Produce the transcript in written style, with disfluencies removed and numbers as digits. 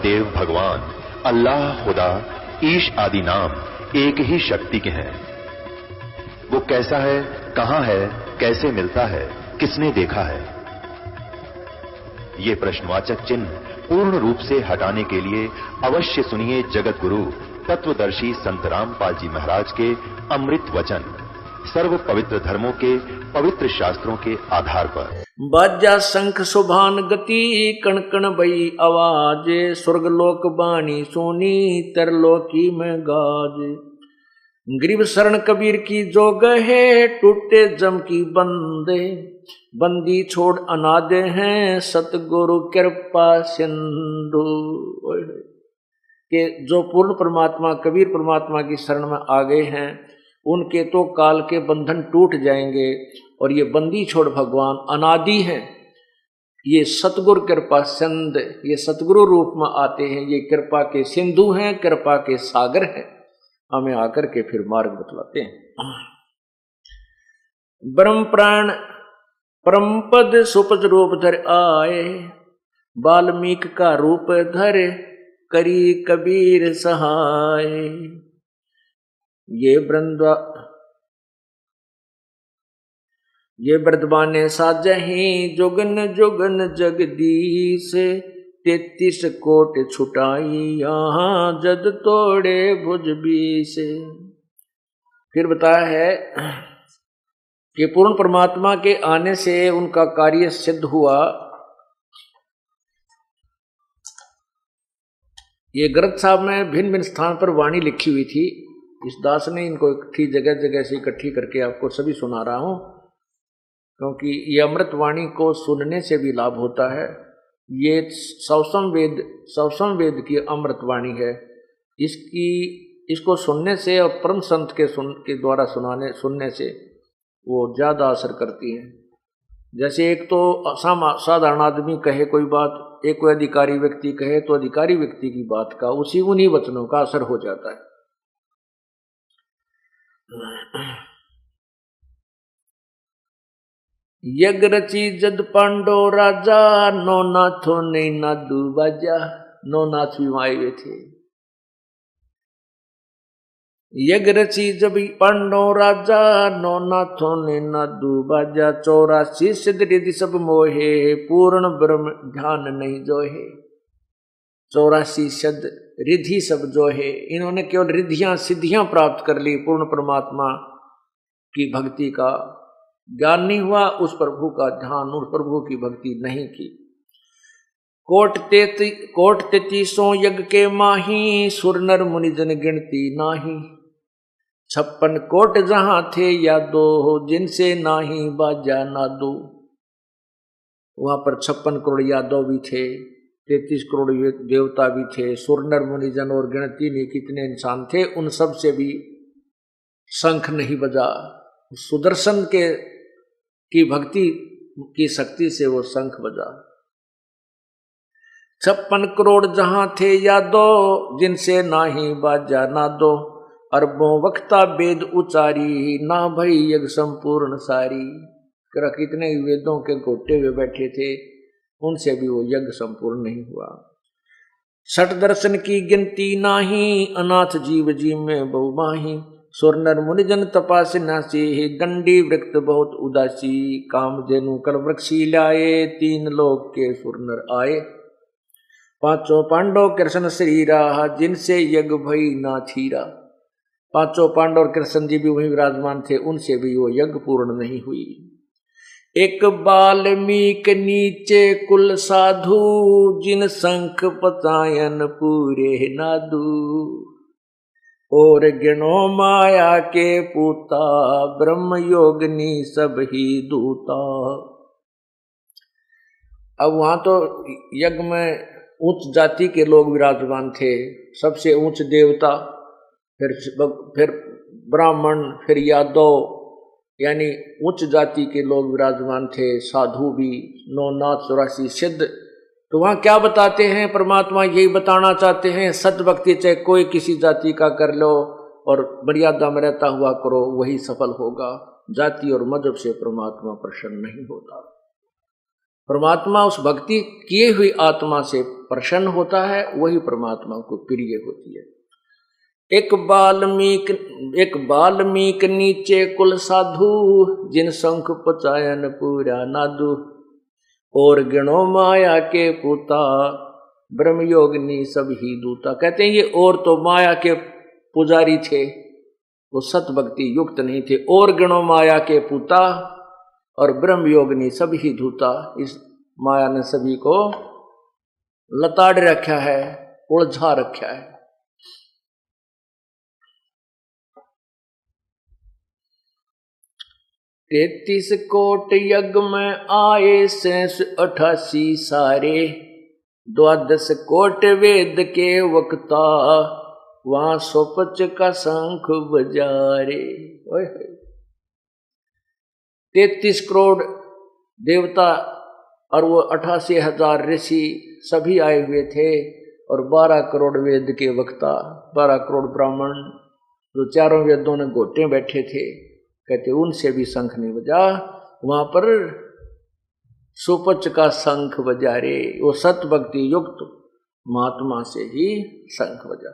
देव भगवान, अल्लाह, खुदा, ईश आदि नाम एक ही शक्ति के हैं। वो कैसा है, कहां है, कैसे मिलता है, किसने देखा है? ये प्रश्नवाचक चिन्ह पूर्ण रूप से हटाने के लिए अवश्य सुनिए जगत गुरु तत्वदर्शी संत रामपाल जी महाराज के अमृत वचन, सर्व पवित्र धर्मों के पवित्र शास्त्रों के आधार पर। बाजा शंख सुभान गति, कण कण भई आवाज, स्वर्गलोक बाणी सोनी, तरलोकी में गाज। गरीब शरण कबीर की जो गहे, टूटे जम की बंदे, बंदी छोड़ अनादे हैं, सतगुरु कृपा सिंधु। के जो पूर्ण परमात्मा कबीर परमात्मा की शरण में आ गए हैं, उनके तो काल के बंधन टूट जाएंगे। और ये बंदी छोड़ भगवान अनादि हैं, ये सतगुरु कृपा सिंध, ये सतगुरु रूप में आते हैं, ये कृपा के सिंधु हैं, कृपा के सागर हैं। हमें आकर के फिर मार्ग बतलाते हैं। ब्रह्म प्राण परम पद सुपज रूप धर आए, वाल्मीकि का रूप धर करी कबीर सहाय। ये बृंदावने साजहि, जुगन जुगन जगदीश, 33 कोट छुटाई, यहाँ जद तोड़े भुज बीस। फिर बताया है कि पूर्ण परमात्मा के आने से उनका कार्य सिद्ध हुआ। ये ग्रंथ साहब में भिन्न भिन्न स्थान पर वाणी लिखी हुई थी। इस दास ने इनको इकट्ठी जगह जगह से इकट्ठी करके आपको सभी सुना रहा हूं, क्योंकि ये अमृत वाणी को सुनने से भी लाभ होता है। ये सवसम वेद की अमृत वाणी है। इसको सुनने से और परम संत के द्वारा सुनने से वो ज्यादा असर करती है। जैसे एक तो साधारण आदमी कहे कोई बात, एक कोई अधिकारी व्यक्ति कहे, तो अधिकारी व्यक्ति की बात का उन्हीं वचनों का असर हो जाता है। यज्ञ रची जद पांडो राजा, नौ नाथों ने नादू बाजा। नौ नाथ भी आए हुए थे। यज्ञ रची जब पांडो राजा, नौ नाथों ने नादू बाजा। 84 सिद्ध रिधि सब मोहे, पूर्ण ब्रह्म ध्यान नहीं जोहे। 84 सिद्ध रिधि सब जो है, इन्होंने केवल रिधियां सिद्धियां प्राप्त कर ली, पूर्ण परमात्मा की भक्ति का ज्ञान नहीं हुआ, उस प्रभु का ध्यान, उस प्रभु की भक्ति नहीं की। कोट 33 यज्ञ के माही, सुर नर मुनि जन गिनती नाही। 56 कोट जहां थे यादो, जिनसे नाही बाजा नादो। वहां पर 56 करोड़ यादव भी थे, 33 करोड़ देवता भी थे, सुर नर मुनि जन और गिनती नहीं कितने इंसान थे, उन सब से भी शंख नहीं बजा। सुदर्शन की भक्ति की शक्ति से वो शंख बजा। 56 करोड़ जहां थे यादो, जिनसे नाही बाजा नादो। अरबों वक्ता वेद उचारी, ना भई यज्ञ संपूर्ण सारी। कितने वेदों के गोटे हुए बैठे थे, उनसे भी वो यज्ञ संपूर्ण नहीं हुआ। 60 दर्शन की गिनती नाही, अनाथ जीव जीव में बहु माही। सुर नर मुनि जन तपासी नासी, दंडी वृक्त बहुत उदासी। काम धेनु कल वृक्षी लाए, 3 लोक के सुर नर आए। 5 पांडव कृष्ण शरीरा, जिनसे यज्ञ भई ना थीरा। 5 पांडव और कृष्ण जी भी वहीं विराजमान थे, उनसे भी वो यज्ञ पूर्ण नहीं हुई। एक वाल्मीकि नीचे कुल साधु, जिन शंख पतायन पूरे नादू। और गिनो माया के पूता, ब्रह्म योगनी सब ही दूता। अब वहां तो यज्ञ में उच्च जाति के लोग विराजमान थे, सबसे उच्च देवता, फिर ब्राह्मण, फिर यादव, यानी उच्च जाति के लोग विराजमान थे, साधु भी, 9 नाथ 84 सिद्ध। तो वहां क्या बताते हैं परमात्मा? यही बताना चाहते हैं, सद्भक्ति चाहे कोई किसी जाति का कर लो और मर्यादा में रहता हुआ करो, वही सफल होगा। जाति और मजहब से परमात्मा प्रसन्न नहीं होता। परमात्मा उस भक्ति किए हुई आत्मा से प्रसन्न होता है वही परमात्मा को प्रिय होती है। एक बाल्मीक नीचे कुल साधु, जिन शंख पचायन पूरा नादु। और गिणो माया के पूता, ब्रह्मयोगिनी सब ही दूता। कहते हैं ये और तो माया के पुजारी थे, वो सत भक्ति युक्त नहीं थे। और गिणो माया के पूता और ब्रह्मयोगिनी सब ही दूता। इस माया ने सभी को लताड़ रखा है, उलझा रखा है। तेतीस कोट यज्ञ में आए 88 सारे, 12 कोट वेद के वक्ता, वहां 105 का शंख बजारे। 33 करोड़ देवता और वो 88,000 ऋषि सभी आए हुए थे, और 12 करोड़ वेद के वक्ता, 12 करोड़ ब्राह्मण जो चारों वेदों ने घोटे बैठे थे। कहते उनसे भी शंख नहीं बजा, वहां पर 105 का शंख बजा रे। वो सत भक्ति युक्त महात्मा से ही शंख बजा।